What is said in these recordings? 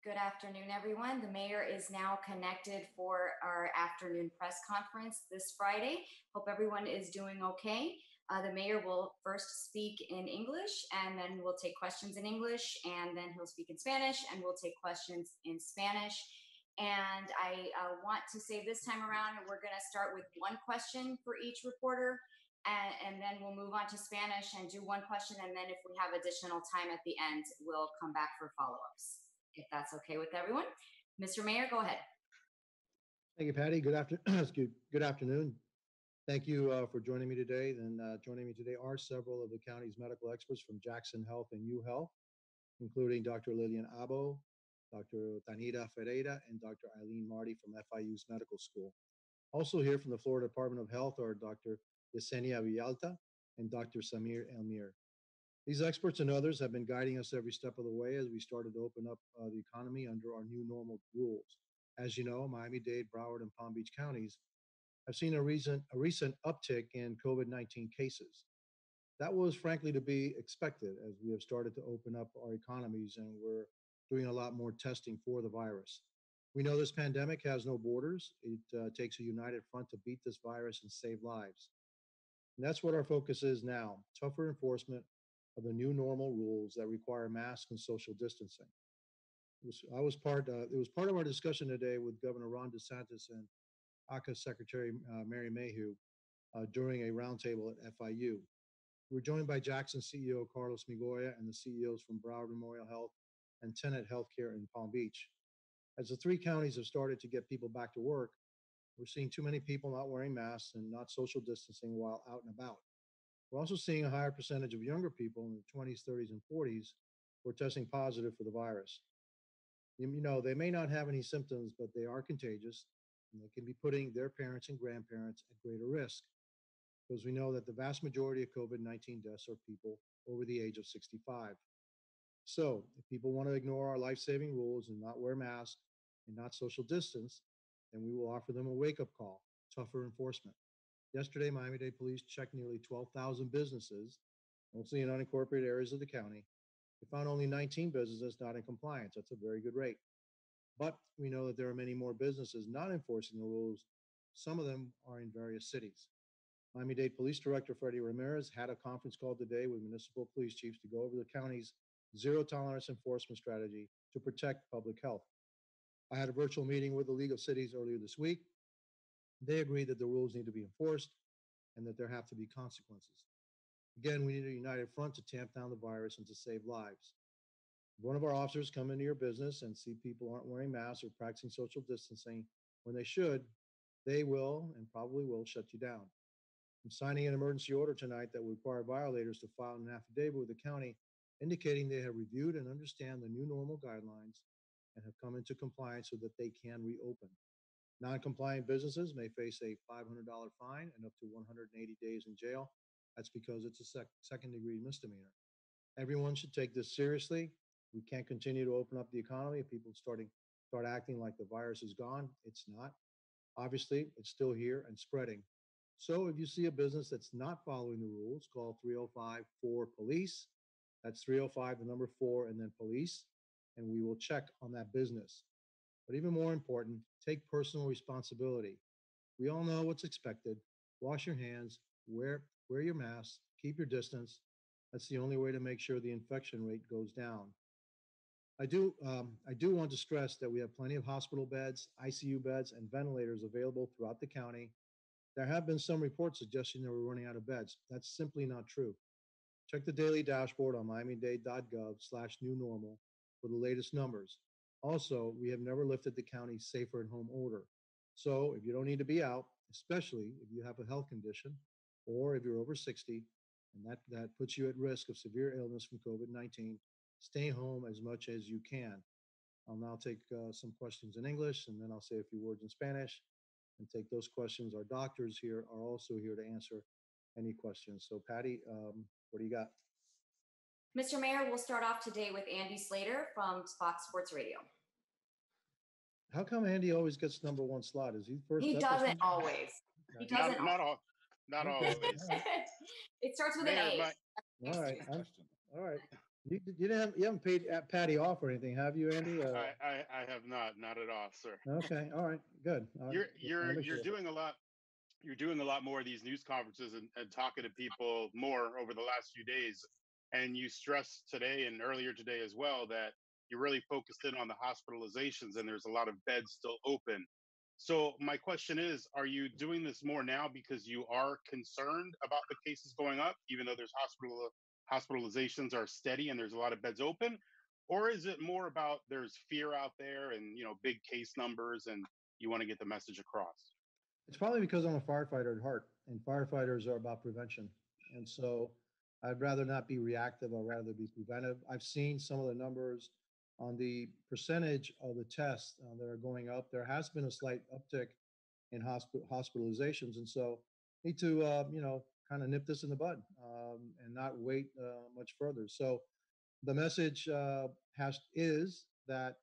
Good afternoon, everyone. The mayor is now connected for our afternoon press conference this Friday. Hope everyone is doing okay. The mayor will first speak in English, and then we'll take questions in English, and then he'll speak in Spanish, and we'll take questions in Spanish. And I want to say this time around, we're going to start with one question for each reporter, and then we'll move on to Spanish and do one question. And then if we have additional time at the end, we'll come back for follow-ups, if that's okay with everyone. Mr. Mayor, go ahead. Thank you, Patty. Good afternoon. Good afternoon. Thank you for joining me today. And joining me today are several of the county's medical experts from Jackson Health and U Health, including Dr. Lillian Abo, Dr. Tanita Ferreira, and Dr. Eileen Marty from FIU's Medical School. Also here from the Florida Department of Health are Dr. Yesenia Villalta and Dr. Samir Elmir. These experts and others have been guiding us every step of the way as we started to open up the economy under our new normal rules. As you know, Miami-Dade, Broward, and Palm Beach counties have seen a recent uptick in COVID-19 cases. That was frankly to be expected as we have started to open up our economies and we're doing a lot more testing for the virus. We know this pandemic has no borders. It takes a united front to beat this virus and save lives. And that's what our focus is now: tougher enforcement of the new normal rules that require masks and social distancing. It was part of our discussion today with Governor Ron DeSantis and ACA Secretary Mary Mayhew during a roundtable at FIU. We're joined by Jackson CEO Carlos Migoya and the CEOs from Broward Memorial Health and Tenet Healthcare in Palm Beach. As the three counties have started to get people back to work, we're seeing too many people not wearing masks and not social distancing while out and about. We're also seeing a higher percentage of younger people in the 20s, 30s, and 40s who are testing positive for the virus. You know, they may not have any symptoms, but they are contagious and they can be putting their parents and grandparents at greater risk because we know that the vast majority of COVID 19 deaths are people over the age of 65. So, if people want to ignore our life saving rules and not wear masks and not social distance, then we will offer them a wake up call: tougher enforcement. Yesterday, Miami Dade Police checked nearly 12,000 businesses, mostly in unincorporated areas of the county. They found only 19 businesses not in compliance. That's a very good rate. But we know that there are many more businesses not enforcing the rules. Some of them are in various cities. Miami-Dade Police Director Freddie Ramirez had a conference call today with municipal police chiefs to go over the county's zero tolerance enforcement strategy to protect public health. I had a virtual meeting with the League of Cities earlier this week. They agreed that the rules need to be enforced and that there have to be consequences. Again, we need a united front to tamp down the virus and to save lives. If one of our officers come into your business and see people aren't wearing masks or practicing social distancing when they should, they will and probably will shut you down. I'm signing an emergency order tonight that will require violators to file an affidavit with the county indicating they have reviewed and understand the new normal guidelines and have come into compliance so that they can reopen. Non-compliant businesses may face a $500 fine and up to 180 days in jail. That's because it's a second-degree misdemeanor. Everyone should take this seriously. We can't continue to open up the economy if people start acting like the virus is gone. It's not. Obviously, it's still here and spreading. So if you see a business that's not following the rules, call 305 4 police. That's 305, the number 4, and then police, and we will check on that business. But even more important, take personal responsibility. We all know what's expected. Wash your hands, wear your mask, keep your distance. That's the only way to make sure the infection rate goes down. I do want to stress that we have plenty of hospital beds, ICU beds, and ventilators available throughout the county. There have been some reports suggesting that we're running out of beds. That's simply not true. Check the daily dashboard on miamidade.gov/new normal for the latest numbers. Also, we have never lifted the county's safer at home order. So if you don't need to be out, especially if you have a health condition or if you're over 60, and that puts you at risk of severe illness from COVID 19, stay home as much as you can. I'll now take some questions in English and then I'll say a few words in Spanish and take those questions. Our doctors here are also here to answer any questions. So, Patty, what do you got? Mr. Mayor, we'll start off today with Andy Slater from Fox Sports Radio. How come Andy always gets number one slot? Is he first He up or doesn't something? always. He Okay. doesn't. Not Okay. always. All right. It starts with an Mayor, A. my All Next right. year. All right. You haven't paid Patty off or anything, have you, Andy? I have not at all, sir. Okay, all right, good. Just want to make You're sure. doing a lot. You're doing a lot more of these news conferences and talking to people more over the last few days. And you stressed today and earlier today as well that you're really focused in on the hospitalizations and there's a lot of beds still open. So my question is, are you doing this more now because you are concerned about the cases going up, even though there's hospitalizations are steady and there's a lot of beds open? Or is it more about there's fear out there and big case numbers and you want to get the message across? It's probably because I'm a firefighter at heart, and firefighters are about prevention. And so I'd rather not be reactive. I'd rather be preventive. I've seen some of the numbers on the percentage of the tests that are going up. There has been a slight uptick in hospitalizations, and so need to kind of nip this in the bud and not wait much further. So the message has is that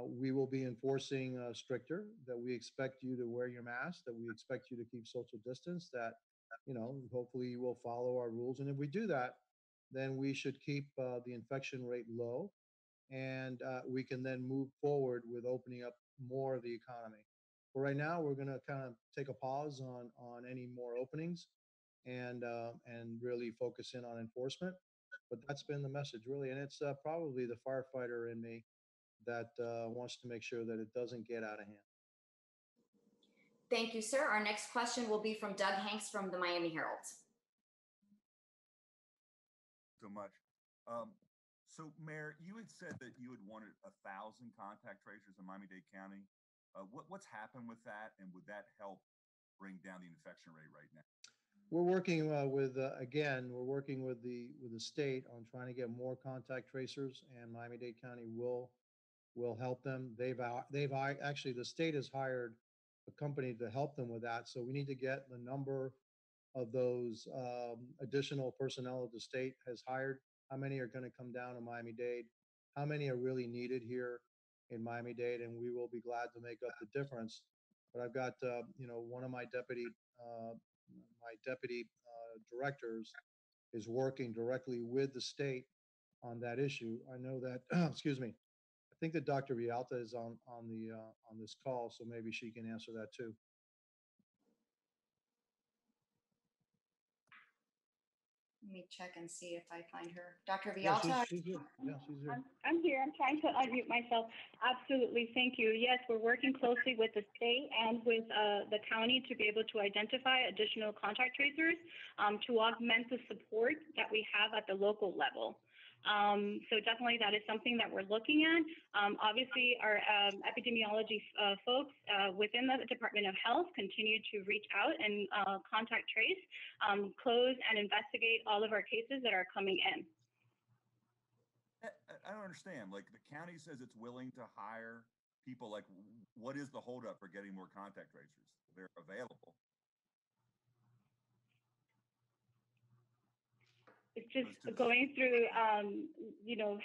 we will be enforcing stricter, that we expect you to wear your mask, that we expect you to keep social distance, that, hopefully you will follow our rules. And if we do that, then we should keep the infection rate low and we can then move forward with opening up more of the economy. But right now, we're going to kind of take a pause on any more openings and really focus in on enforcement. But that's been the message, really, and it's probably the firefighter in me that wants to make sure that it doesn't get out of hand. Thank you, sir. Our next question will be from Doug Hanks from the Miami Herald. So much. So, Mayor, you had said that you had wanted 1,000 contact tracers in Miami-Dade County. What's happened with that, and would that help bring down the infection rate right now? We're working we're working with the state on trying to get more contact tracers, and Miami-Dade County will help them. Actually, the state has hired a company to help them with that. So we need to get the number of those additional personnel that the state has hired. How many are going to come down to Miami-Dade? How many are really needed here in Miami-Dade? And we will be glad to make up the difference. But I've got, one of my deputy directors is working directly with the state on that issue. I know that, excuse me, I think that Dr. Vialta is on this call, so maybe she can answer that too. Let me check and see if I find her. Dr. Yeah, Vialta? she's here. Yeah, she's here. I'm here. I'm trying to unmute myself. Absolutely. Thank you. Yes, we're working closely with the state and with the county to be able to identify additional contact tracers to augment the support that we have at the local level. So definitely that is something that we're looking at. Obviously, our epidemiology folks within the Department of Health continue to reach out and contact trace, close and investigate all of our cases that are coming in. I don't understand. Like, the county says it's willing to hire people. Like, what is the holdup for getting more contact tracers? They're available. It's just going through,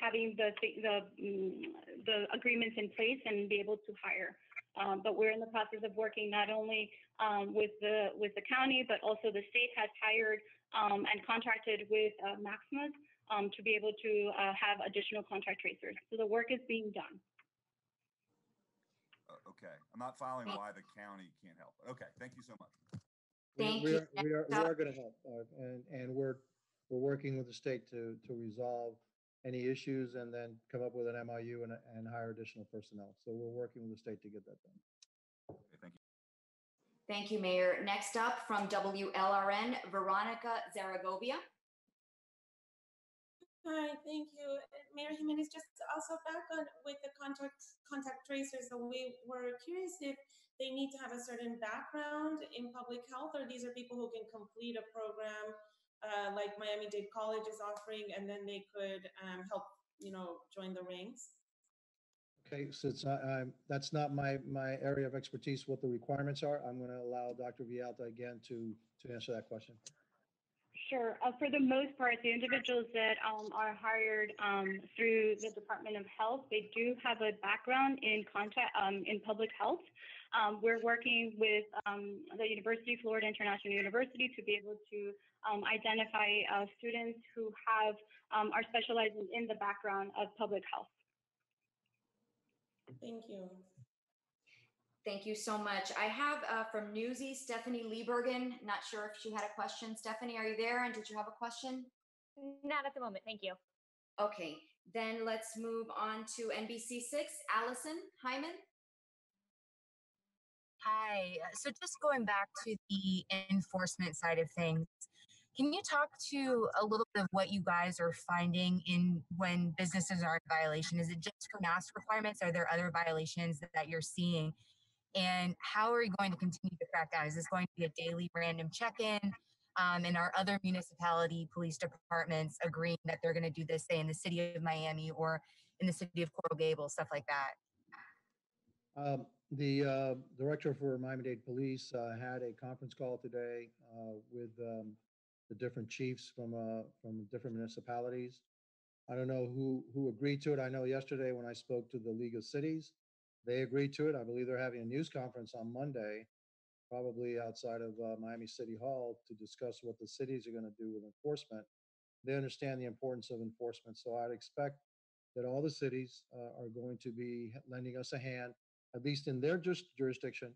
having the agreements in place and be able to hire. But we're in the process of working not only with the county, but also the state has hired and contracted with Maximus to be able to have additional contact tracers. So the work is being done. Okay, I'm not following why the county can't help. Okay, thank you so much. Thank you. We are going to help, and we're working with the state to resolve any issues and then come up with an MOU and hire additional personnel. So we're working with the state to get that done. Okay, thank you. Thank you, Mayor. Next up from WLRN, Veronica Zaragovia. Hi, thank you. Mayor Jimenez, just also back on with the contact tracers, so we were curious if they need to have a certain background in public health, or these are people who can complete a program like Miami-Dade College is offering, and then they could help, join the ranks? Okay, since that's not my area of expertise, what the requirements are, I'm going to allow Dr. Vialta again to answer that question. Sure. For the most part, the individuals that are hired through the Department of Health, they do have a background in in public health. We're working with the University of Florida International University to be able to identify students who are specializing in the background of public health. Thank you. Thank you so much. I have from Newsy, Stephanie Liebergen. Not sure if she had a question. Stephanie, are you there? And did you have a question? Not at the moment. Thank you. Okay, then let's move on to NBC6, Allison Hyman. Hi. So just going back to the enforcement side of things, can you talk to a little bit of what you guys are finding in when businesses are in violation? Is it just for mask requirements? Are there other violations that you're seeing? And how are you going to continue to crack down? Is this going to be a daily random check-in? And are other municipality police departments agreeing that they're going to do this, say, in the city of Miami or in the city of Coral Gables, stuff like that? The director for Miami-Dade Police had a conference call today with the different chiefs from different municipalities. I don't know who agreed to it. I know yesterday when I spoke to the League of Cities, they agreed to it. I believe they're having a news conference on Monday, probably outside of Miami City Hall, to discuss what the cities are going to do with enforcement. They understand the importance of enforcement, so I'd expect that all the cities are going to be lending us a hand, at least in their jurisdiction,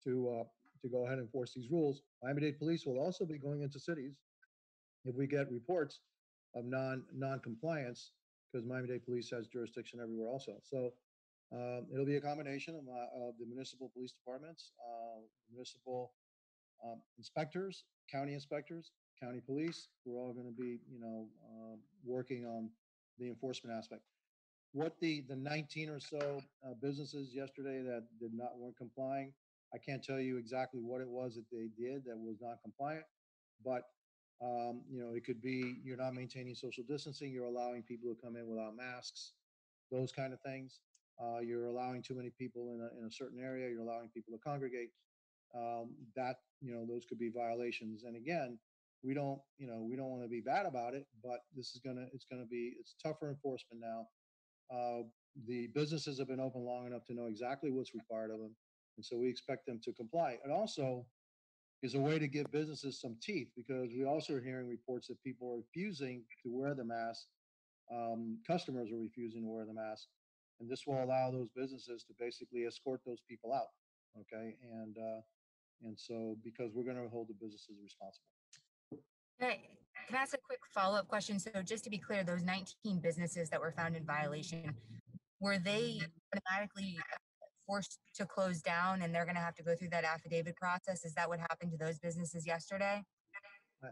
to go ahead and enforce these rules. Miami-Dade Police will also be going into cities if we get reports of non-compliance, because Miami-Dade Police has jurisdiction everywhere also. So it'll be a combination of the municipal police departments, municipal inspectors, county police. We're all going to be, working on the enforcement aspect. What the 19 or so businesses yesterday that weren't complying, I can't tell you exactly what it was that they did that was not compliant, but it could be you're not maintaining social distancing, you're allowing people to come in without masks, those kind of things. You're allowing too many people in a certain area, you're allowing people to congregate. Those could be violations. And again, we don't want to be bad about it, but it's tougher enforcement now. The businesses have been open long enough to know exactly what's required of them. And so we expect them to comply. And also is a way to give businesses some teeth, because we also are hearing reports that people are refusing to wear the mask. Customers are refusing to wear the mask. And this will allow those businesses to basically escort those people out. Okay. And so because we're going to hold the businesses responsible. Can I ask a quick follow-up question? So just to be clear, those 19 businesses that were found in violation, were they automatically forced to close down and they're going to have to go through that affidavit process? Is that what happened to those businesses yesterday?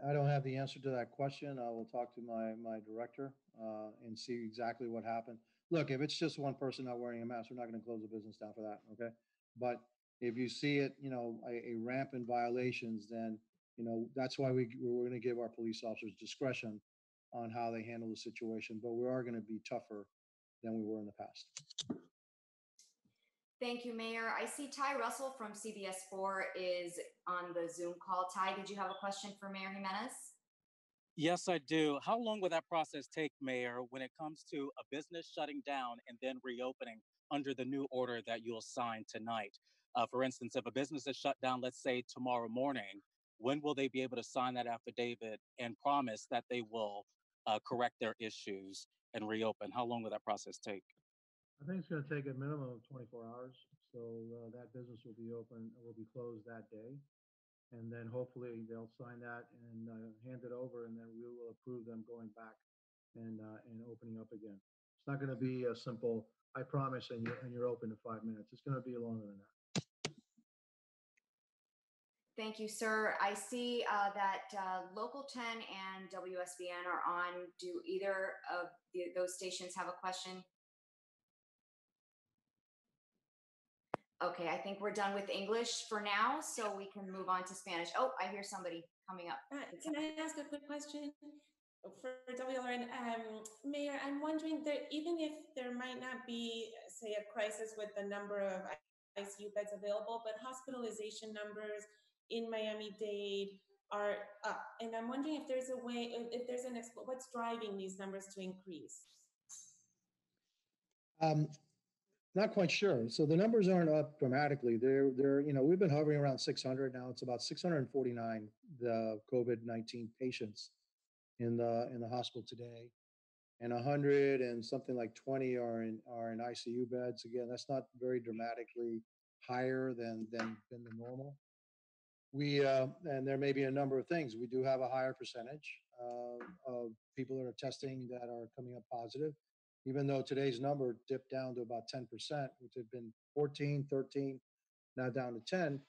I don't have the answer to that question. I will talk to my director and see exactly what happened. Look, if it's just one person not wearing a mask, we're not going to close the business down for that. Okay. But if you see it, a rampant violations, then, that's why we're going to give our police officers discretion on how they handle the situation. But we are going to be tougher than we were in the past. Thank you, Mayor. I see Ty Russell from CBS4 is on the Zoom call. Ty, did you have a question for Mayor Jimenez? Yes, I do. How long will that process take, Mayor, when it comes to a business shutting down and then reopening under the new order that you'll sign tonight? For instance, if a business is shut down, let's say tomorrow morning, when will they be able to sign that affidavit and promise that they will correct their issues and reopen? How long will that process take? I think it's going to take a minimum of 24 hours. So that business will be closed that day. And then hopefully they'll sign that and hand it over, and then we will approve them going back and opening up again. It's not going to be a simple, I promise, and you're open in 5 minutes. It's going to be longer than that. Thank you, sir. I see that Local 10 and WSBN are on. Do either of those stations have a question? Okay, I think we're done with English for now, so we can move on to Spanish. Oh, I hear somebody coming up. Can I ask a quick question for WLRN? Mayor, I'm wondering that even if there might not be, say, a crisis with the number of ICU beds available, but hospitalization numbers in Miami-Dade are up. And I'm wondering if there's a way, if there's what's driving these numbers to increase? Um, Not quite sure. So the numbers aren't up dramatically. We've been hovering around 600 now. It's about 649 the COVID-19 patients in the hospital today, and 100 and something like 20 are in ICU beds. Again, that's not very dramatically higher than the normal. And there may be a number of things. We do have a higher percentage of people that are testing that are coming up positive, even though today's number dipped down to about 10%, which had been 14, 13, now down to 10.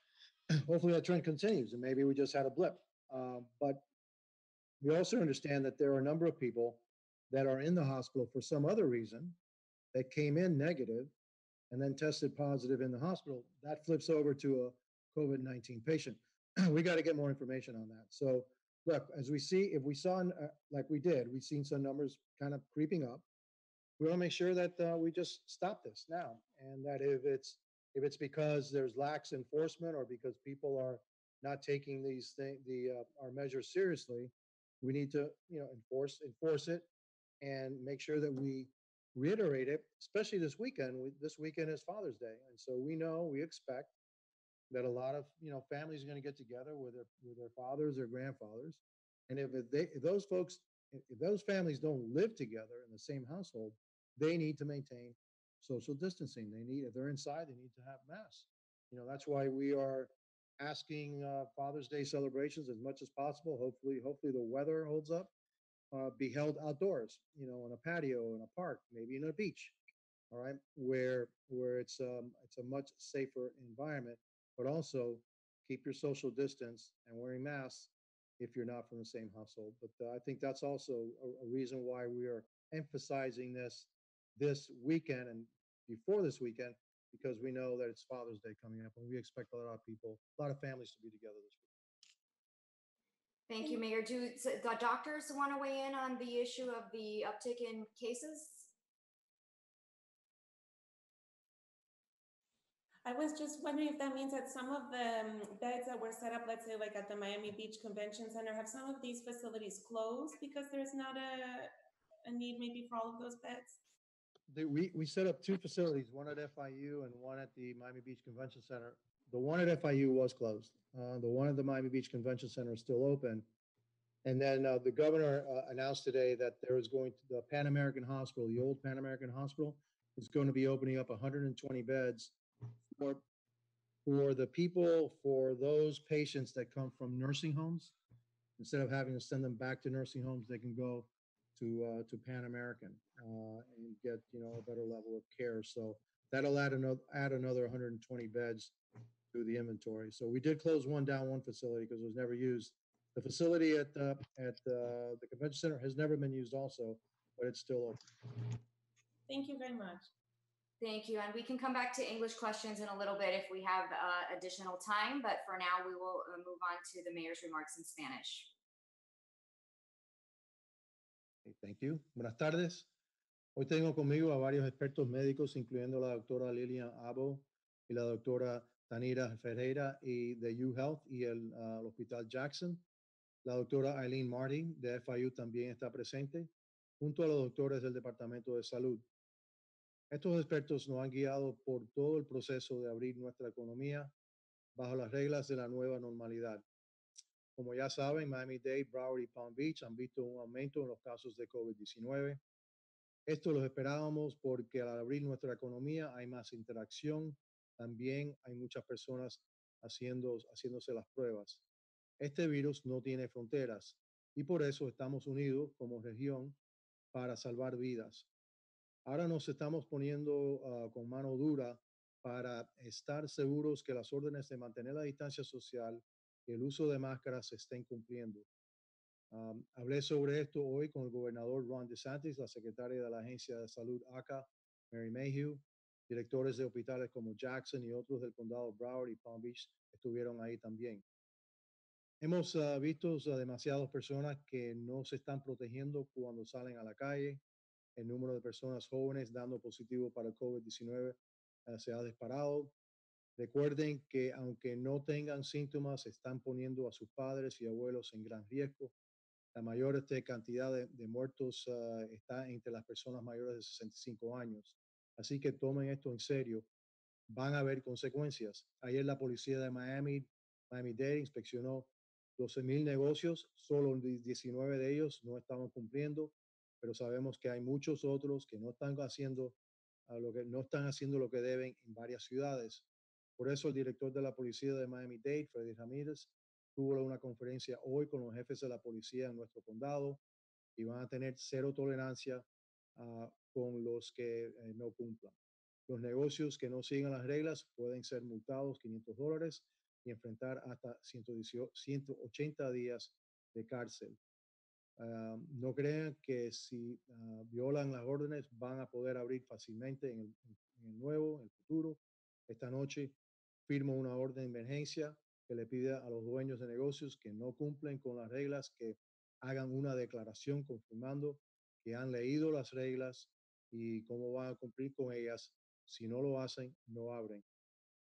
Hopefully that trend continues, and maybe we just had a blip. But we also understand that there are a number of people that are in the hospital for some other reason that came in negative and then tested positive in the hospital. That flips over to a COVID-19 patient. We got to get more information on that. So, look, if we saw, like we did, we've seen some numbers kind of creeping up. We want to make sure that we just stop this now, and that if it's because there's lax enforcement or because people are not taking our measures seriously, we need to enforce it and make sure that we reiterate it, especially this weekend. This weekend is Father's Day, and so we expect that a lot of families are going to get together with their fathers or grandfathers, and if those families don't live together in the same household, they need to maintain social distancing. If they're inside, they need to have masks. That's why we are asking Father's Day celebrations as much as possible. Hopefully the weather holds up. Be held outdoors, on a patio, in a park, maybe in a beach. All right, where it's a much safer environment, but also keep your social distance and wearing masks if you're not from the same household. But I think that's also a reason why we are emphasizing this weekend and before this weekend, because we know that it's Father's Day coming up, and we expect a lot of families to be together this week. Thank you, Mayor. Do the doctors want to weigh in on the issue of the uptick in cases? I was just wondering if that means that some of the beds that were set up, let's say like at the Miami Beach Convention Center, have some of these facilities closed because there's not a need maybe for all of those beds? We set up two facilities, one at FIU and one at the Miami Beach Convention Center. The one at FIU was closed. The one at the Miami Beach Convention Center is still open. And then the governor announced today that the Pan American Hospital, the old Pan American Hospital, is going to be opening up 120 beds for those patients that come from nursing homes. Instead of having to send them back to nursing homes, they can go to Pan American and get a better level of care. So that'll add another 120 beds to the inventory. So we did close one facility because it was never used. The facility at the convention center has never been used also, but it's still open. Thank you very much. Thank you. And we can come back to English questions in a little bit if we have additional time, but for now we will move on to the mayor's remarks in Spanish. Thank you. Buenas tardes. Hoy tengo conmigo a varios expertos médicos, incluyendo la doctora Lilian Abo y la doctora Tanira Ferreira y de UHealth y el Hospital Jackson. La doctora Eileen Martin de FIU también está presente, junto a los doctores del Departamento de Salud. Estos expertos nos han guiado por todo el proceso de abrir nuestra economía bajo las reglas de la nueva normalidad. Como ya saben, Miami-Dade, Broward y Palm Beach han visto un aumento en los casos de COVID-19. Esto lo esperábamos porque al abrir nuestra economía hay más interacción. También hay muchas personas haciéndose las pruebas. Este virus no tiene fronteras y por eso estamos unidos como región para salvar vidas. Ahora nos estamos poniendo con mano dura para estar seguros que las órdenes de mantener la distancia social y el uso de máscaras se estén cumpliendo. Hablé sobre esto hoy con el gobernador Ron DeSantis, la secretaria de la Agencia de Salud ACA, Mary Mayhew, directores de hospitales como Jackson y otros del condado Broward y Palm Beach estuvieron ahí también. Hemos visto a demasiadas personas que no se están protegiendo cuando salen a la calle. El número de personas jóvenes dando positivo para el COVID-19 se ha disparado. Recuerden que aunque no tengan síntomas, están poniendo a sus padres y abuelos en gran riesgo. La mayor cantidad de muertos está entre las personas mayores de 65 años. Así que tomen esto en serio. Van a haber consecuencias. Ayer la policía de Miami-Dade inspeccionó 12,000 negocios. Solo 19 de ellos no estaban cumpliendo, pero sabemos que hay muchos otros que no están haciendo lo que deben en varias ciudades. Por eso el director de la policía de Miami-Dade, Freddy Ramírez, tuvo una conferencia hoy con los jefes de la policía en nuestro condado y van a tener cero tolerancia con los que no cumplan. Los negocios que no sigan las reglas pueden ser multados $500 y enfrentar hasta 180 días de cárcel. No crean que si violan las órdenes van a poder abrir fácilmente en el futuro. Esta noche firmo una orden de emergencia que le pide a los dueños de negocios que no cumplen con las reglas que hagan una declaración confirmando que han leído las reglas y cómo van a cumplir con ellas. Si no lo hacen, no abren.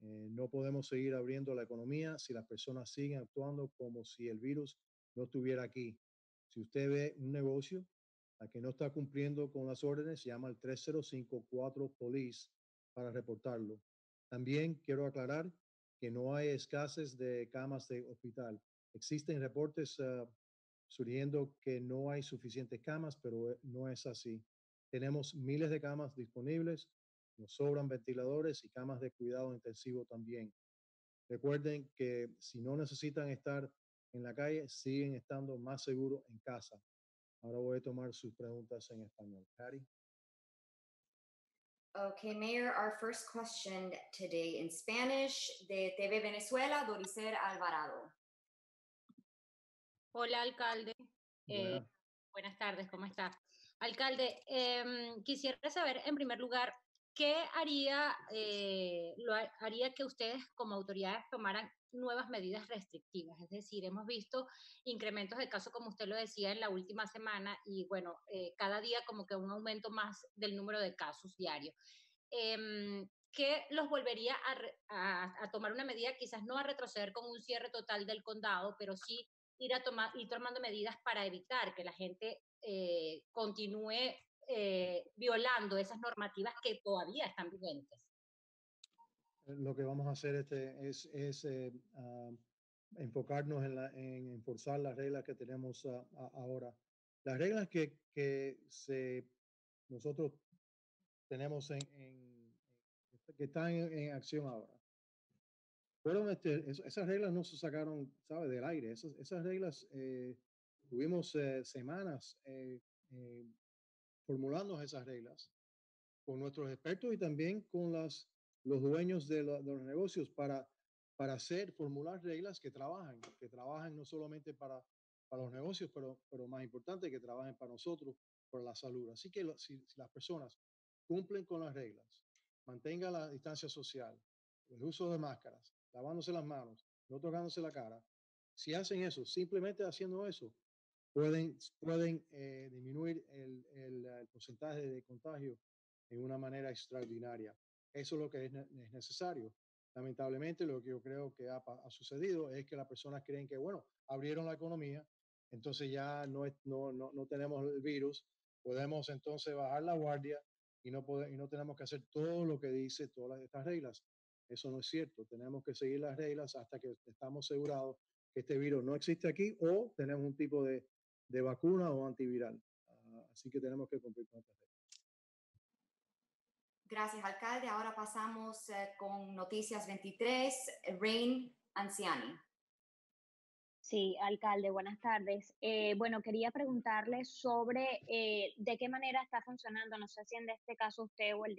No podemos seguir abriendo la economía si las personas siguen actuando como si el virus no estuviera aquí. Si usted ve un negocio que no está cumpliendo con las órdenes, llama al 305-4-POLICE para reportarlo. También quiero aclarar que no hay escasez de camas de hospital. Existen reportes sugiriendo que no hay suficientes camas, pero no es así. Tenemos miles de camas disponibles, nos sobran ventiladores y camas de cuidado intensivo también. Recuerden que si no necesitan estar en la calle, siguen estando más seguros en casa. Ahora voy a tomar sus preguntas en español. Patty. Okay, Mayor, our first question today in Spanish de TV Venezuela, Doricer Alvarado. Hola, alcalde. Buenas tardes, ¿cómo está? Alcalde, quisiera saber, en primer lugar, ¿qué haría que ustedes como autoridades tomaran nuevas medidas restrictivas? Es decir, hemos visto incrementos de casos, como usted lo decía, en la última semana y, bueno, cada día como que un aumento más del número de casos diarios. ¿Qué los volvería a tomar una medida, quizás no a retroceder con un cierre total del condado, pero sí ir tomando medidas para evitar que la gente continúe violando esas normativas que todavía están vigentes? Lo que vamos a hacer es enfocarnos en enforzar las reglas que tenemos ahora. Las reglas que nosotros tenemos que están en acción ahora. Fueron esas reglas no se sacaron, ¿sabe?, del aire. Esas reglas tuvimos semanas formulando esas reglas con nuestros expertos y también con los dueños de los negocios para formular reglas que trabajan no solamente para los negocios, pero más importante, que trabajen para nosotros, por la salud. Así que si las personas cumplen con las reglas, mantengan la distancia social, el uso de máscaras, lavándose las manos, no tocándose la cara, si hacen eso, simplemente haciendo eso, pueden disminuir el porcentaje de contagio en una manera extraordinaria. Eso es lo que es necesario. Lamentablemente, lo que yo creo que ha sucedido es que las personas creen que, bueno, abrieron la economía, entonces ya no tenemos el virus, podemos entonces bajar la guardia y no tenemos que hacer todo lo que dice todas estas reglas. Eso no es cierto. Tenemos que seguir las reglas hasta que estamos asegurados que este virus no existe aquí o tenemos un tipo de vacuna o antiviral. Así que tenemos que cumplir con estas reglas. Gracias, alcalde. Ahora pasamos con Noticias 23, Rain Anciani. Sí, alcalde, buenas tardes. Bueno, quería preguntarle sobre de qué manera está funcionando, no sé si en este caso usted o el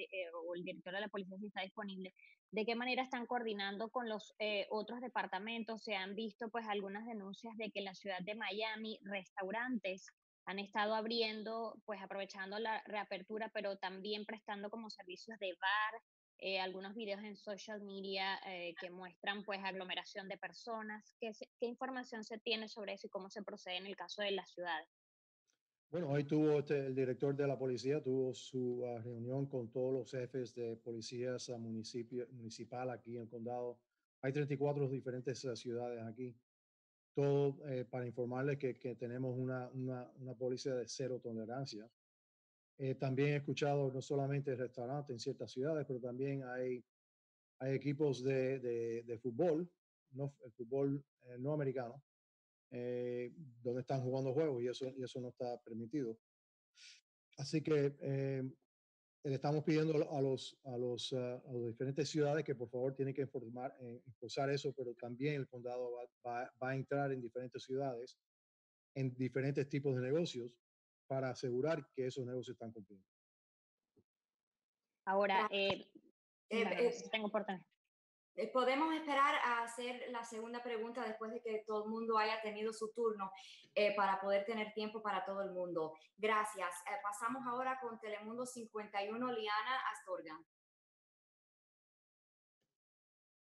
director de la policía si está disponible, de qué manera están coordinando con los otros departamentos. Se han visto pues algunas denuncias de que en la ciudad de Miami restaurantes han estado abriendo, pues aprovechando la reapertura, pero también prestando como servicios de bar, algunos videos en social media que muestran pues aglomeración de personas. ¿Qué información se tiene sobre eso y cómo se procede en el caso de las ciudades? Bueno, hoy tuvo el director de la policía, tuvo su reunión con todos los jefes de policías municipal aquí en el condado. Hay 34 diferentes ciudades aquí. Todo para informarles que tenemos una policía de cero tolerancia. También he escuchado no solamente restaurantes en ciertas ciudades, pero también hay equipos de fútbol, no, el fútbol no americano, donde están jugando juegos y eso no está permitido. Así que le estamos pidiendo a las diferentes ciudades que por favor tienen que enforzar eso, pero también el condado va a entrar en diferentes ciudades, en diferentes tipos de negocios, para asegurar que esos negocios están cumpliendo. Ahora, Gracias. bueno, no sé si tengo oportunidad. Podemos esperar a hacer la segunda pregunta después de que todo el mundo haya tenido su turno para poder tener tiempo para todo el mundo. Gracias. Pasamos ahora con Telemundo 51, Liana Astorga.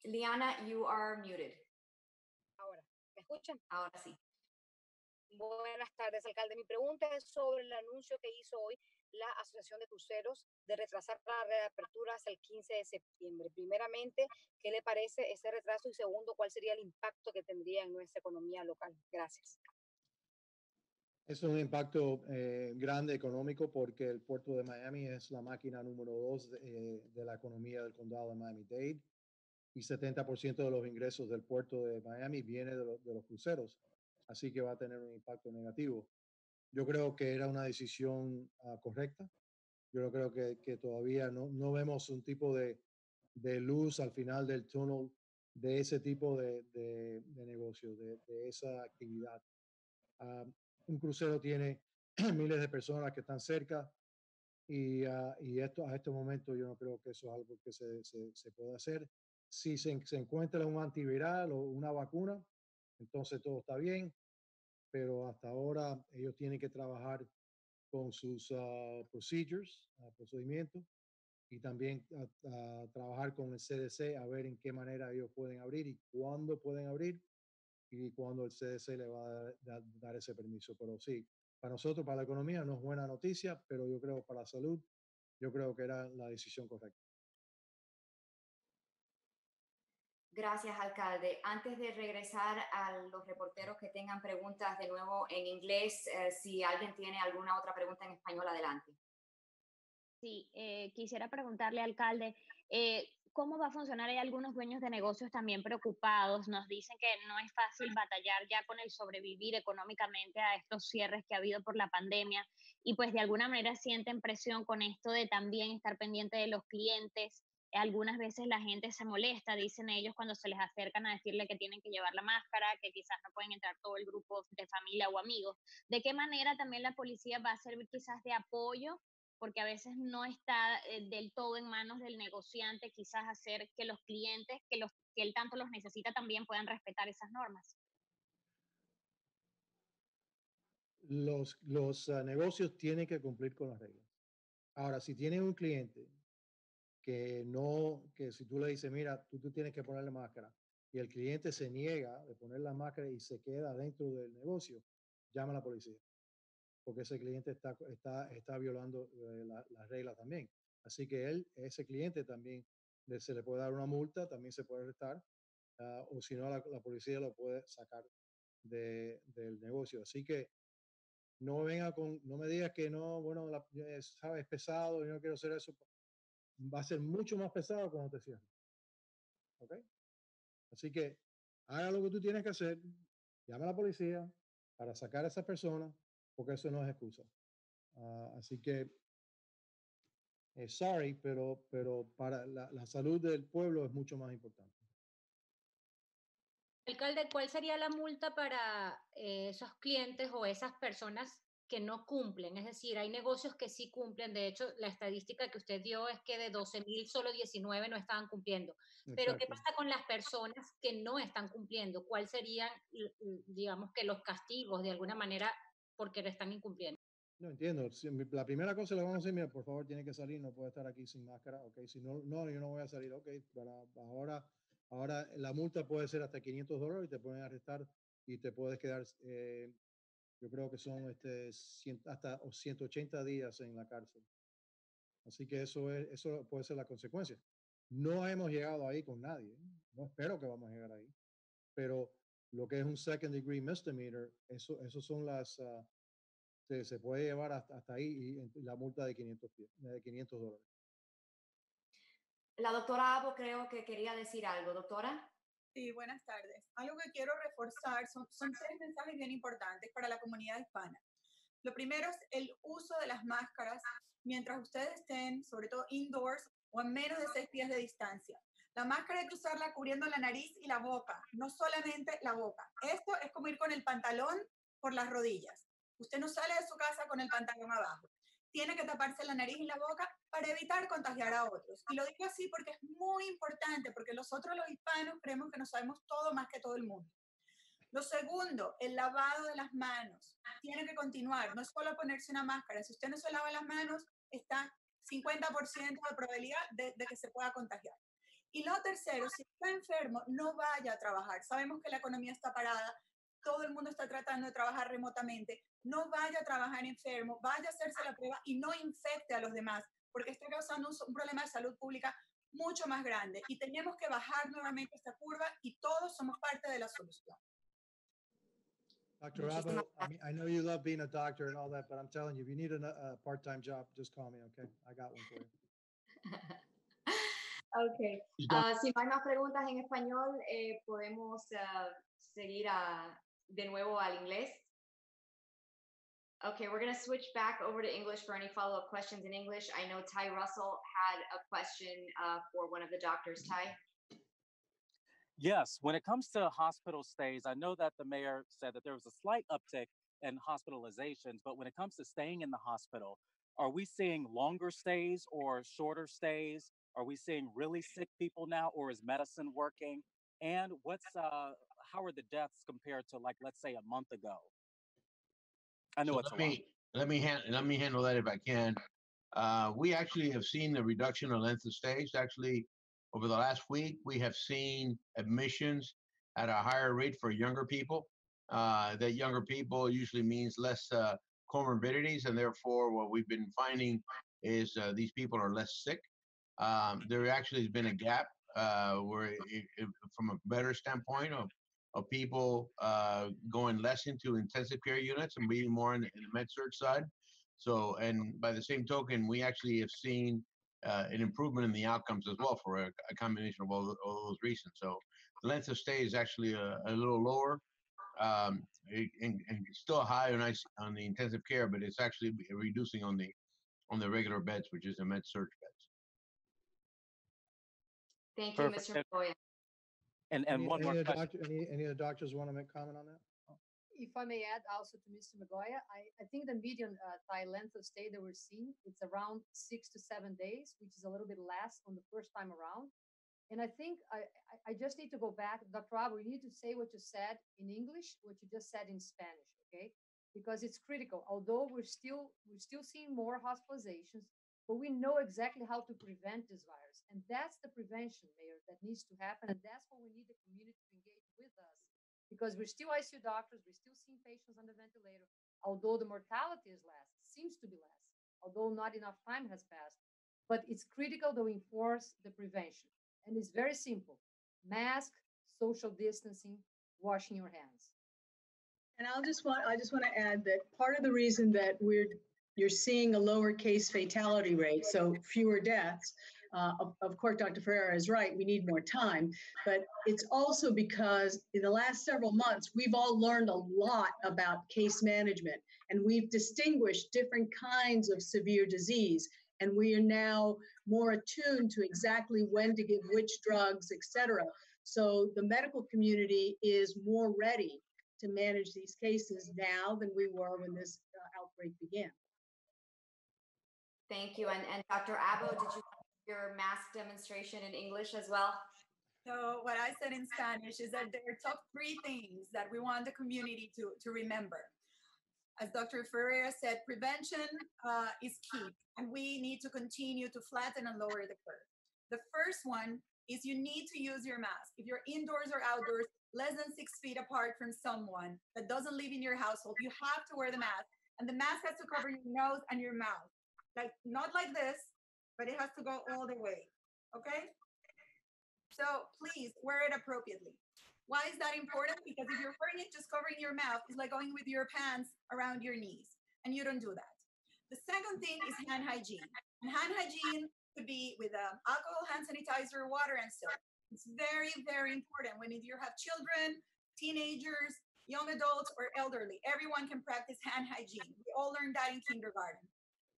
Liana, you are muted. Ahora, ¿me escuchan? Ahora sí. Buenas tardes, alcalde. Mi pregunta es sobre el anuncio que hizo hoy la Asociación de Cruceros de retrasar la reapertura hasta el 15 de septiembre. Primeramente, ¿qué le parece ese retraso? Y segundo, ¿cuál sería el impacto que tendría en nuestra economía local? Gracias. Es un impacto grande económico porque el puerto de Miami es la máquina número 2 de la economía del condado de Miami-Dade y 70% de los ingresos del puerto de Miami viene de los cruceros. Así que va a tener un impacto negativo. Yo creo que era una decisión correcta. Yo creo que todavía no vemos un tipo de luz al final del túnel de ese tipo de negocio, de esa actividad. Un crucero tiene miles de personas que están cerca y a este momento yo no creo que eso es algo que se pueda hacer. Si se encuentra un antiviral o una vacuna, entonces todo está bien, pero hasta ahora ellos tienen que trabajar con sus procedimientos, y también trabajar con el CDC a ver en qué manera ellos pueden abrir y cuándo pueden abrir y cuándo el CDC le va a dar ese permiso. Pero sí, para nosotros, para la economía, no es buena noticia, pero yo creo para la salud, yo creo que era la decisión correcta. Gracias, alcalde. Antes de regresar a los reporteros que tengan preguntas de nuevo en inglés, si alguien tiene alguna otra pregunta en español, adelante. Sí, quisiera preguntarle, alcalde, ¿cómo va a funcionar? Hay algunos dueños de negocios también preocupados. Nos dicen que no es fácil batallar ya con el sobrevivir económicamente a estos cierres que ha habido por la pandemia y pues de alguna manera sienten presión con esto de también estar pendiente de los clientes. Algunas veces la gente se molesta, dicen ellos, cuando se les acercan a decirle que tienen que llevar la máscara, que quizás no pueden entrar todo el grupo de familia o amigos. ¿De qué manera también la policía va a servir quizás de apoyo? Porque a veces no está del todo en manos del negociante, quizás hacer que los clientes, que él tanto los necesita, también puedan respetar esas normas. Los negocios tienen que cumplir con las reglas. Ahora, si tienen un cliente que si tú le dices, mira, tú tienes que ponerle máscara, y el cliente se niega de poner la máscara y se queda dentro del negocio, llama a la policía, porque ese cliente está violando las reglas también. Así que ese cliente también se le puede dar una multa, también se puede arrestar, o si no, la policía lo puede sacar del negocio. Así que no me digas que no, bueno, sabes, es pesado, yo no quiero hacer eso. Va a ser mucho más pesado cuando te cierren. ¿Ok? Así que haga lo que tú tienes que hacer, llama a la policía para sacar a esa persona, porque eso no es excusa. Así que, sorry, pero para la salud del pueblo es mucho más importante. Alcalde, ¿cuál sería la multa para esos clientes o esas personas que no cumplen? Es decir, hay negocios que sí cumplen. De hecho, la estadística que usted dio es que de 12,000, solo 19 no estaban cumpliendo. Pero, ¿qué Exacto. pasa con las personas que no están cumpliendo? ¿Cuáles serían, digamos, que los castigos de alguna manera porque lo están incumpliendo? No entiendo. La primera cosa le vamos a decir, mira, por favor, tiene que salir, no puede estar aquí sin máscara. Ok, si no, yo no voy a salir. Ok, ahora la multa puede ser hasta $500 y te pueden arrestar y te puedes quedar Yo creo que son hasta 180 días en la cárcel. Así que eso puede ser la consecuencia. No hemos llegado ahí con nadie. No espero que vamos a llegar ahí. Pero lo que es un second degree misdemeanor, eso son se puede llevar hasta ahí y la multa de $500. La doctora Abo creo que quería decir algo. Doctora. Sí, buenas tardes. Algo que quiero reforzar son tres mensajes bien importantes para la comunidad hispana. Lo primero es el uso de las máscaras mientras ustedes estén, sobre todo indoors o a menos de 6 pies de distancia. La máscara hay que usarla cubriendo la nariz y la boca, no solamente la boca. Esto es como ir con el pantalón por las rodillas. Usted no sale de su casa con el pantalón abajo. Tiene que taparse la nariz y la boca para evitar contagiar a otros. Y lo digo así porque es muy importante, porque nosotros los hispanos creemos que no sabemos todo más que todo el mundo. Lo segundo, el lavado de las manos. Tiene que continuar, no es solo ponerse una máscara. Si usted no se lava las manos, está 50% de probabilidad de que se pueda contagiar. Y lo tercero, si está enfermo, no vaya a trabajar. Sabemos que la economía está parada, todo el mundo está tratando de trabajar remotamente. No vaya a trabajar enfermo, vaya a hacerse la prueba y no infecte a los demás, porque está causando un problema de salud pública mucho más grande. Y tenemos que bajar nuevamente esta curva y todos somos parte de la solución. Dr. Abo, I know you love being a doctor and all that, but I'm telling you, if you need a part-time job, just call me, okay? I got one for you. Okay. Si no hay más preguntas en español, podemos seguir de nuevo al inglés. Okay, we're going to switch back over to English for any follow-up questions in English. I know Ty Russell had a question for one of the doctors. Ty? Yes, when it comes to hospital stays, I know that the mayor said that there was a slight uptick in hospitalizations, but when it comes to staying in the hospital, are we seeing longer stays or shorter stays? Are we seeing really sick people now, or is medicine working? And how are the deaths compared to, like, let's say a month ago? I know it's a lot. Let me handle that if I can. We actually have seen the reduction of length of stays. Actually, over the last week, we have seen admissions at a higher rate for younger people. That younger people usually means less comorbidities, and therefore what we've been finding is these people are less sick. There actually has been a gap where from a better standpoint of people going less into intensive care units and being more in the med-surg side. So, and by the same token, we actually have seen an improvement in the outcomes as well for a combination of all those reasons. So the length of stay is actually a little lower and still high on the intensive care, but it's actually reducing on the regular beds, which is the med-surg beds. Thank you, Mr. Montoya. And one more question. Any of the doctors want to make comment on that? If I may add also to Mr. Magoya, I think the median Thai length of stay that we're seeing, it's around 6 to 7 days, which is a little bit less on the first time around. And I think I just need to go back, Dr. Abo, you need to say what you said in English, what you just said in Spanish, okay? Because it's critical. Although we're still seeing more hospitalizations, but we know exactly how to prevent this virus. And that's the prevention, Mayor, that needs to happen. And that's what we need the community to engage with us. Because we're still ICU doctors, we're still seeing patients on the ventilator, although the mortality is less, seems to be less, although not enough time has passed. But it's critical to enforce the prevention. And it's very simple. Mask, social distancing, washing your hands. And I just want to add that part of the reason that you're seeing a lower case fatality rate, so fewer deaths. Of course, Dr. Ferreira is right, we need more time, but it's also because in the last several months, we've all learned a lot about case management, and we've distinguished different kinds of severe disease, and we are now more attuned to exactly when to give which drugs, et cetera. So the medical community is more ready to manage these cases now than we were when this outbreak began. Thank you. And Dr. Abo, did you have your mask demonstration in English as well? So what I said in Spanish is that there are top 3 things that we want the community to remember. As Dr. Ferreira said, prevention is key, and we need to continue to flatten and lower the curve. The first one is you need to use your mask. If you're indoors or outdoors, less than 6 feet apart from someone that doesn't live in your household, you have to wear the mask. And the mask has to cover your nose and your mouth. Like, not like this, but it has to go all the way. Okay? So please wear it appropriately. Why is that important? Because if you're wearing it just covering your mouth, it's like going with your pants around your knees, and you don't do that. The second thing is hand hygiene. And hand hygiene could be with alcohol, hand sanitizer, water, and soap. It's very, very important when you have children, teenagers, young adults, or elderly. Everyone can practice hand hygiene. We all learned that in kindergarten.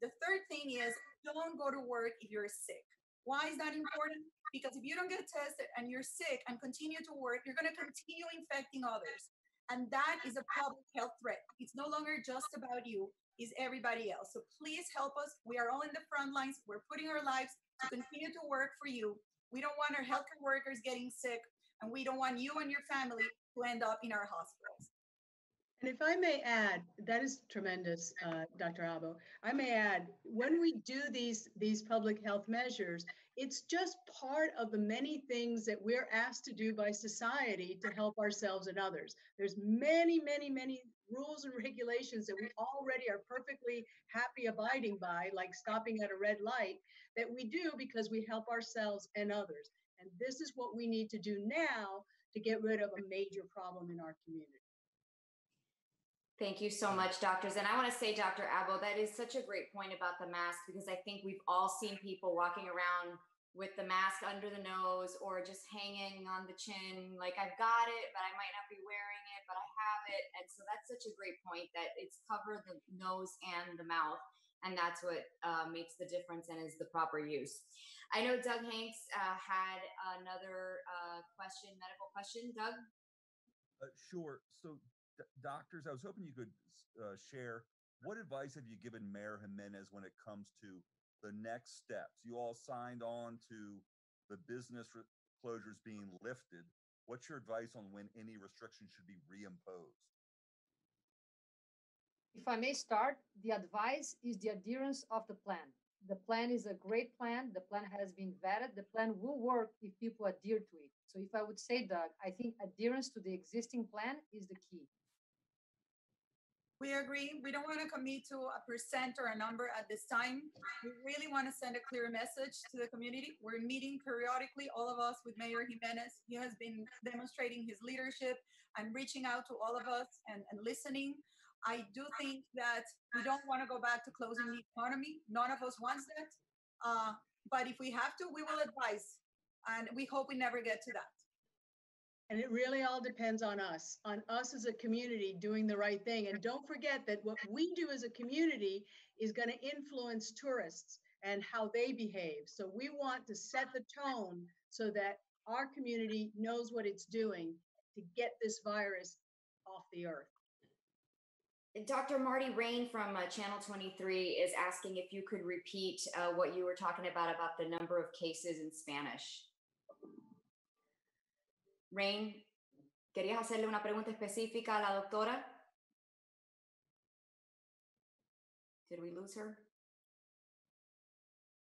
The third thing is don't go to work if you're sick. Why is that important? Because if you don't get tested and you're sick and continue to work, you're going to continue infecting others. And that is a public health threat. It's no longer just about you, it's everybody else. So please help us. We are all in the front lines. We're putting our lives to continue to work for you. We don't want our healthcare workers getting sick, and we don't want you and your family to end up in our hospitals. And if I may add, that is tremendous, Dr. Abo. I may add, when we do these public health measures, it's just part of the many things that we're asked to do by society to help ourselves and others. There's many, many, many rules and regulations that we already are perfectly happy abiding by, like stopping at a red light, that we do because we help ourselves and others. And this is what we need to do now to get rid of a major problem in our community. Thank you so much, doctors. And I want to say, Dr. Abo, that is such a great point about the mask, because I think we've all seen people walking around with the mask under the nose or just hanging on the chin, like I've got it, but I might not be wearing it, but I have it. And so that's such a great point, that it's cover the nose and the mouth. And that's what makes the difference and is the proper use. I know Doug Hanks had another question, medical question. Doug? Sure. So, doctors, I was hoping you could share, what advice have you given Mayor Jimenez when it comes to the next steps? You all signed on to the business closures being lifted. What's your advice on when any restrictions should be reimposed? If I may start, the advice is the adherence of the plan. The plan is a great plan. The plan has been vetted. The plan will work if people adhere to it. So if I would say, Doug, I think adherence to the existing plan is the key. We agree. We don't want to commit to a percent or a number at this time. We really want to send a clear message to the community. We're meeting periodically, all of us, with Mayor Jimenez. He has been demonstrating his leadership and reaching out to all of us and listening. I do think that we don't want to go back to closing the economy. None of us wants that. But if we have to, we will advise. And we hope we never get to that. And it really all depends on us as a community doing the right thing. And don't forget that what we do as a community is going to influence tourists and how they behave. So we want to set the tone so that our community knows what it's doing to get this virus off the earth. Dr. Marty Rain from Channel 23 is asking if you could repeat what you were talking about the number of cases in Spanish. Rain, ¿querías hacerle una pregunta específica a la doctora? Did we lose her?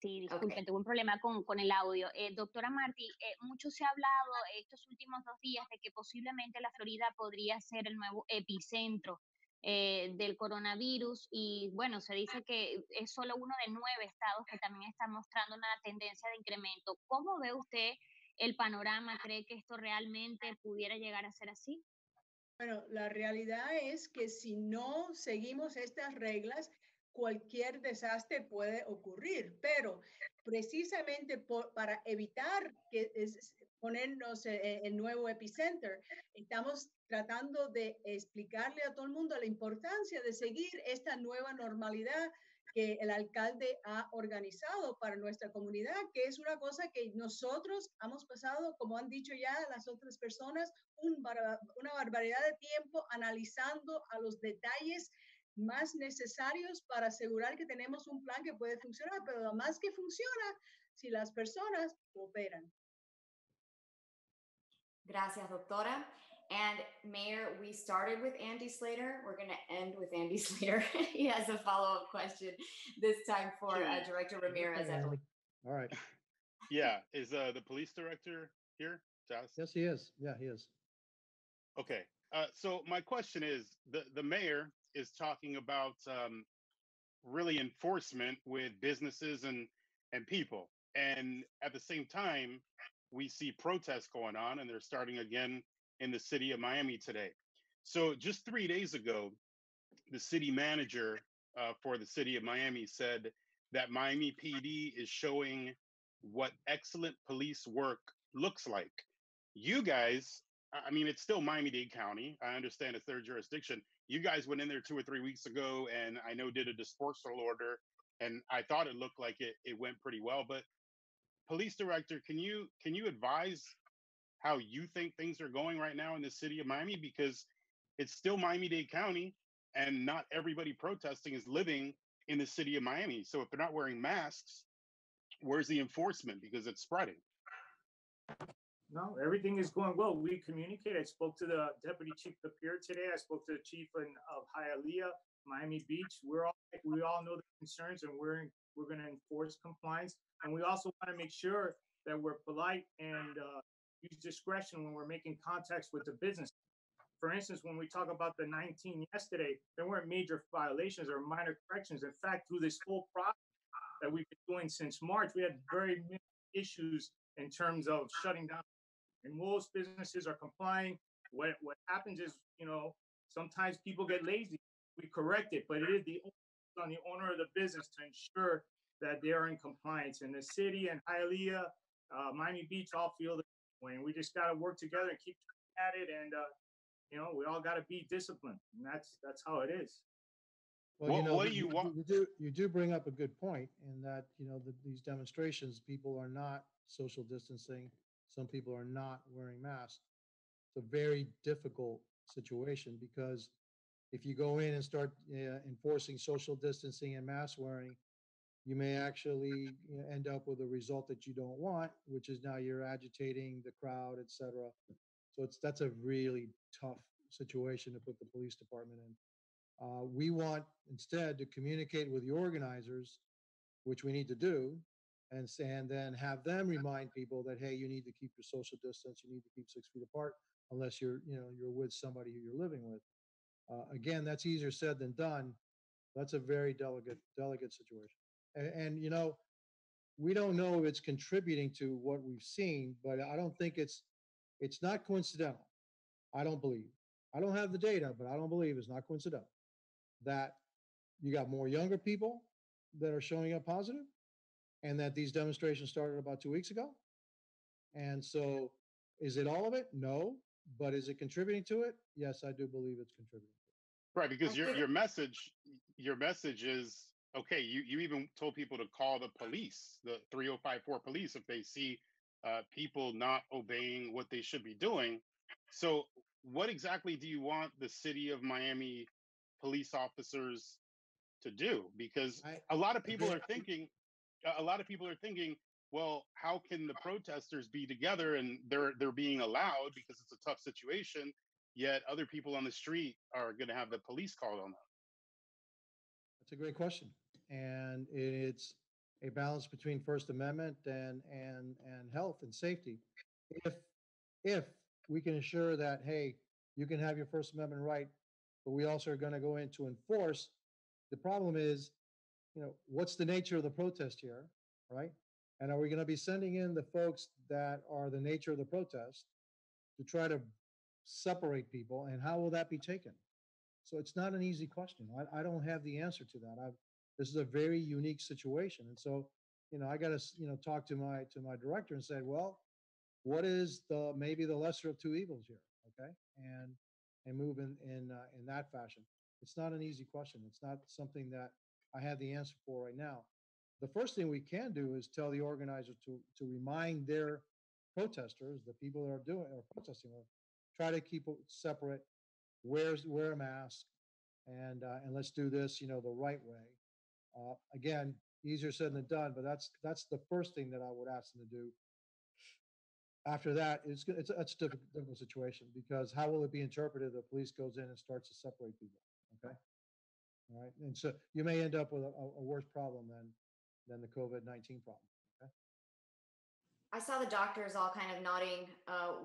Sí, disculpen, tuve un problema con el audio. Doctora Martí, mucho se ha hablado estos últimos 2 días de que posiblemente la Florida podría ser el nuevo epicentro del coronavirus, y bueno, se dice que es solo uno de 9 estados que también están mostrando una tendencia de incremento. ¿Cómo ve usted el panorama? ¿Cree que esto realmente pudiera llegar a ser así? Bueno, la realidad es que si no seguimos estas reglas, cualquier desastre puede ocurrir, pero precisamente para evitar ponernos el nuevo epicentro, estamos tratando de explicarle a todo el mundo la importancia de seguir esta nueva normalidad que el alcalde ha organizado para nuestra comunidad, que es una cosa que nosotros hemos pasado, como han dicho ya las otras personas, una barbaridad de tiempo analizando a los detalles más necesarios para asegurar que tenemos un plan que puede funcionar, pero además que funciona si las personas cooperan. Gracias, doctora. And Mayor, we started with Andy Slater. We're going to end with Andy Slater. He has a follow-up question, this time for Director Ramirez, I believe. All right. Yeah. Is the police director here to ask? Yes, he is. Yeah, he is. Okay. So my question is, the mayor is talking about really enforcement with businesses and people, and at the same time, we see protests going on, and they're starting again in the city of Miami today. So just 3 days ago, the city manager for the city of Miami said that Miami PD is showing what excellent police work looks like. You guys, I mean, it's still Miami-Dade County. I understand it's their jurisdiction. You guys went in there 2 or 3 weeks ago, and I know did a dispersal order, and I thought it looked like it went pretty well. But police director, can you advise how you think things are going right now in the city of Miami? Because it's still Miami-Dade County, and not everybody protesting is living in the city of Miami. So if they're not wearing masks, where's the enforcement? Because it's spreading. No, everything is going well. We communicate. I spoke to the deputy chief of Pier today. I spoke to the chief of Hialeah, Miami Beach. We all know the concerns, and we're going to enforce compliance. And we also want to make sure that we're polite and use discretion when we're making contacts with the business. For instance, when we talk about the 19 yesterday, there weren't major violations or minor corrections. In fact, through this whole process that we've been doing since March, we had very many issues in terms of shutting down. And most businesses are complying. What happens is, sometimes people get lazy. We correct it, but it is on the owner of the business to ensure that they are in compliance. And the city and Hialeah, Miami Beach all feel the way. And we just got to work together and keep at it. And we all got to be disciplined, and that's how it is. Well, what do you want? You do bring up a good point in that these demonstrations, people are not social distancing. Some people are not wearing masks. It's a very difficult situation because if you go in and start enforcing social distancing and mask wearing, you may actually end up with a result that you don't want, which is now you're agitating the crowd, etc. So that's a really tough situation to put the police department in. We want instead to communicate with the organizers, which we need to do, and then have them remind people that, hey, you need to keep your social distance, you need to keep 6 feet apart, unless you're with somebody who you're living with. Again, that's easier said than done. That's a very delicate situation, and we don't know if it's contributing to what we've seen, but I don't think it's not coincidental. I don't believe. I don't have the data, but I don't believe it's not coincidental that you got more younger people that are showing up positive, and that these demonstrations started about 2 weeks ago. And so, is it all of it? No. But is it contributing to it? Yes, I do believe it's contributing to it. Right, because your message is okay. You even told people to call the police, the 3054 police, if they see people not obeying what they should be doing. So, what exactly do you want the city of Miami police officers to do? Because a lot of people are thinking, well, how can the protesters be together and they're being allowed because it's a tough situation, yet other people on the street are going to have the police called on them? That's a great question, and it's a balance between First Amendment and health and safety. If we can ensure that, hey, you can have your First Amendment right, but we also are going to go in to enforce. The problem is, what's the nature of the protest here, right? And are we going to be sending in the folks that are the nature of the protest to try to separate people, and how will that be taken? So it's not an easy question. I don't have the answer to that. This is a very unique situation, and so I got to talk to my director and say, well, what is maybe the lesser of two evils here, okay? And move in that fashion. It's not an easy question. It's not something that I have the answer for right now. The first thing we can do is tell the organizers to remind their protesters, the people that are protesting, try to keep it separate. Wear a mask, and let's do this, the right way. Again, easier said than done, but that's the first thing that I would ask them to do. After that, it's a difficult situation, because how will it be interpreted if the police goes in and starts to separate people? Okay, all right, and so you may end up with a worse problem than the COVID-19 problem. Okay. I saw the doctors all kind of nodding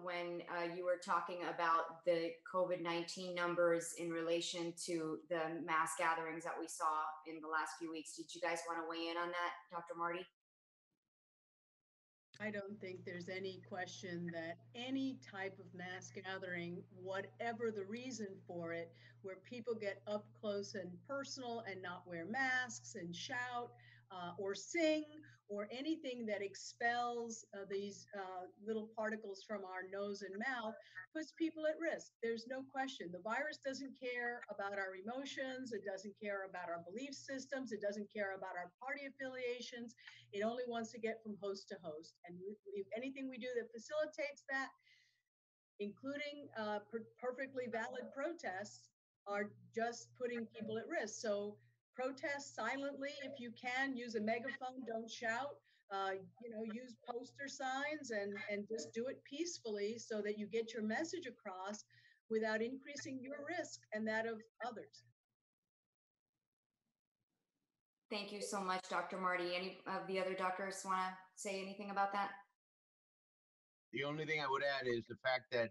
when you were talking about the COVID-19 numbers in relation to the mass gatherings that we saw in the last few weeks. Did you guys want to weigh in on that, Dr. Marty? I don't think there's any question that any type of mass gathering, whatever the reason for it, where people get up close and personal and not wear masks and shout or sing or anything that expels these little particles from our nose and mouth puts people at risk. There's no question. The virus doesn't care about our emotions. It doesn't care about our belief systems. It doesn't care about our party affiliations. It only wants to get from host to host. And if anything we do that facilitates that, including perfectly valid protests, are just putting people at risk. So protest silently if you can. Use a megaphone. Don't shout. Use poster signs and just do it peacefully so that you get your message across without increasing your risk and that of others. Thank you so much, Dr. Marty. Any of the other doctors want to say anything about that? The only thing I would add is the fact that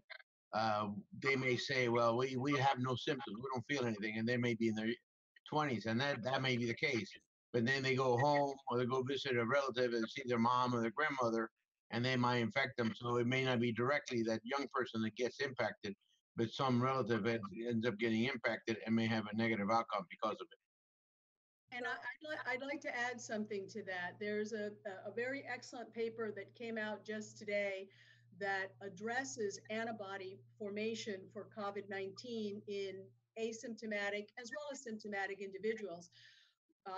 they may say, well, we have no symptoms, we don't feel anything, and they may be in their 20s, and that may be the case. But then they go home or they go visit a relative and see their mom or their grandmother, and they might infect them. So it may not be directly that young person that gets impacted, but some relative ends up getting impacted and may have a negative outcome because of it. And I'd like to add something to that. There's a very excellent paper that came out just today that addresses antibody formation for COVID-19 in asymptomatic as well as symptomatic individuals,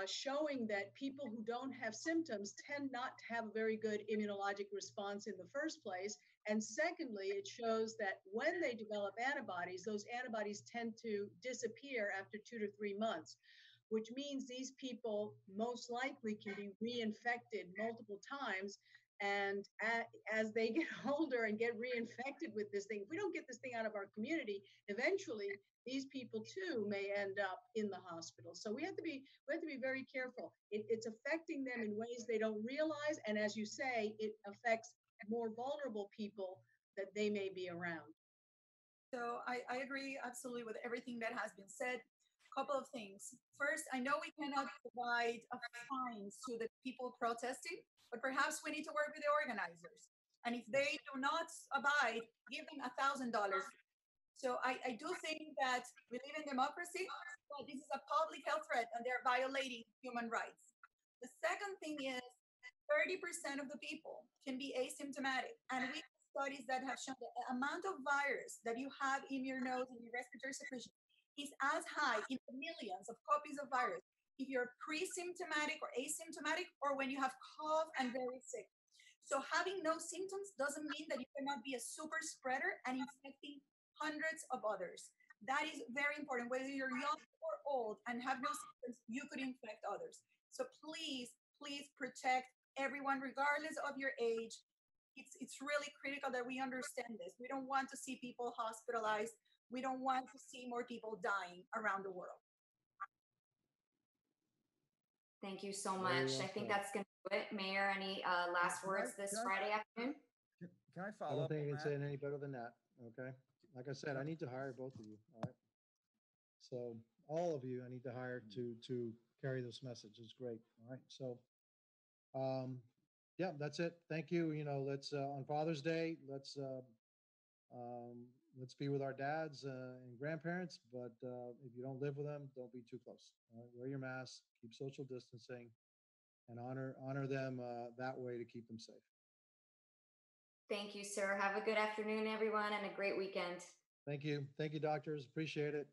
showing that people who don't have symptoms tend not to have a very good immunologic response in the first place. And secondly, it shows that when they develop antibodies, those antibodies tend to disappear after 2 to 3 months, which means these people most likely can be reinfected multiple times. And as they get older and get reinfected with this thing, if we don't get this thing out of our community, eventually these people too may end up in the hospital. So we have to be very careful. It's affecting them in ways they don't realize. And as you say, it affects more vulnerable people that they may be around. So I agree absolutely with everything that has been said. Couple of things. First, I know we cannot provide fines to the people protesting, but perhaps we need to work with the organizers. And if they do not abide, give them $1,000. So I do think that we live in democracy, but this is a public health threat and they're violating human rights. The second thing is 30% of the people can be asymptomatic. And we have studies that have shown the amount of virus that you have in your nose and your respiratory secretion is as high in the millions of copies of virus if you're pre-symptomatic or asymptomatic or when you have cough and very sick. So having no symptoms doesn't mean that you cannot be a super spreader and infecting hundreds of others. That is very important. Whether you're young or old and have no symptoms, you could infect others. So please, please protect everyone regardless of your age. It's really critical that we understand this. We don't want to see people hospitalized. We don't want to see more people dying around the world. Thank you so much. I think that's going to do it. Mayor, any last words this Friday afternoon? Can I follow I don't up think I on can that? say it any better than that. Okay. Like I said, I need to hire both of you. All right. So all of you, I need to hire to carry this message. It's great. All right. So, yeah, that's it. Thank you. Let's on Father's Day, let's be with our dads and grandparents. But if you don't live with them, don't be too close. All right? Wear your mask, keep social distancing, and honor them that way to keep them safe. Thank you, sir. Have a good afternoon, everyone, and a great weekend. Thank you. Thank you, doctors. Appreciate it.